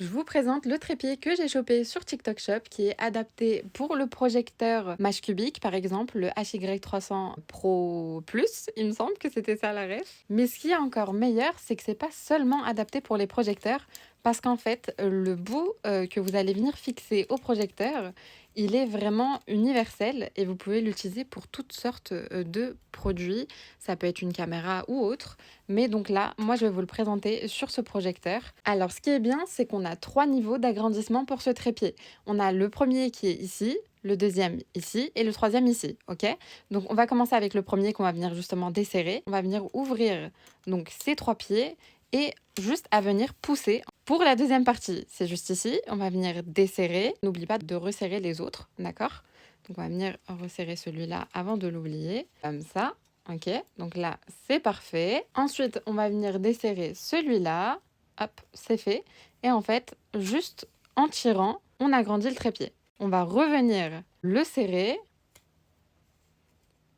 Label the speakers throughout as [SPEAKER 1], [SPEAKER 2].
[SPEAKER 1] Je vous présente le trépied que j'ai chopé sur TikTok Shop qui est adapté pour le projecteur Mash Cubic, par exemple, le HY300 Pro Plus, il me semble que c'était ça la ref. Mais ce qui est encore meilleur, c'est que c'est pas seulement adapté pour les projecteurs, parce qu'en fait, le bout que vous allez venir fixer au projecteur, il est vraiment universel et vous pouvez l'utiliser pour toutes sortes de produits. Ça peut être une caméra ou autre. Mais donc là, moi, je vais vous le présenter sur ce projecteur. Alors, ce qui est bien, c'est qu'on a 3 niveaux d'agrandissement pour ce trépied. On a le premier qui est ici, le deuxième ici et le troisième ici, ok? Donc, on va commencer avec le premier qu'on va venir justement desserrer. On va venir ouvrir donc ces 3 pieds et juste à venir pousser. Pour la deuxième partie, c'est juste ici. On va venir desserrer. N'oublie pas de resserrer les autres, d'accord? Donc, on va venir resserrer celui-là avant de l'oublier, comme ça. Ok, donc là, c'est parfait. Ensuite, on va venir desserrer celui-là. Hop, c'est fait. Et en fait, juste en tirant, on agrandit le trépied. On va revenir le serrer.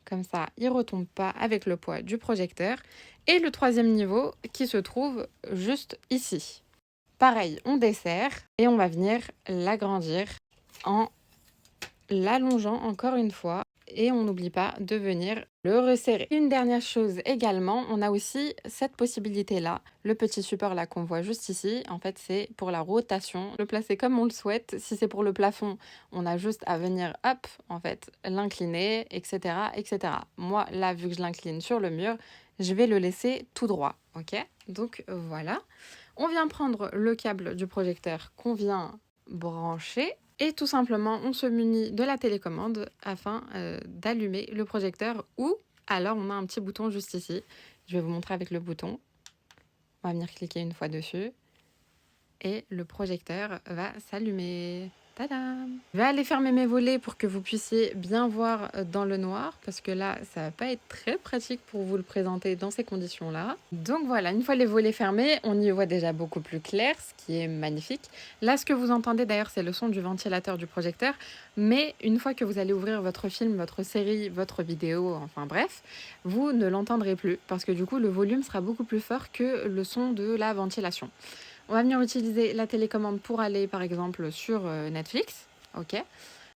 [SPEAKER 1] Comme ça, il ne retombe pas avec le poids du projecteur. Et le troisième niveau qui se trouve juste ici. Pareil, on dessert et on va venir l'agrandir en l'allongeant encore une fois. Et on n'oublie pas de venir le resserrer. Une dernière chose également, on a aussi cette possibilité-là. Le petit support là qu'on voit juste ici, en fait c'est pour la rotation. Le placer comme on le souhaite. Si c'est pour le plafond, on a juste à venir, hop, en fait, l'incliner, etc., etc. Moi, là, vu que je l'incline sur le mur, je vais le laisser tout droit, ok? Donc voilà. On vient prendre le câble du projecteur qu'on vient brancher. Et tout simplement, on se munit de la télécommande afin d'allumer le projecteur ou alors on a un petit bouton juste ici. Je vais vous montrer avec le bouton. On va venir cliquer une fois dessus et le projecteur va s'allumer. Tadam! Je vais aller fermer mes volets pour que vous puissiez bien voir dans le noir parce que là, ça va pas être très pratique pour vous le présenter dans ces conditions-là. Donc voilà, une fois les volets fermés, on y voit déjà beaucoup plus clair, ce qui est magnifique. Là, ce que vous entendez d'ailleurs, c'est le son du ventilateur du projecteur. Mais une fois que vous allez ouvrir votre film, votre série, votre vidéo, enfin bref, vous ne l'entendrez plus parce que du coup, le volume sera beaucoup plus fort que le son de la ventilation. On va venir utiliser la télécommande pour aller par exemple sur Netflix, ok?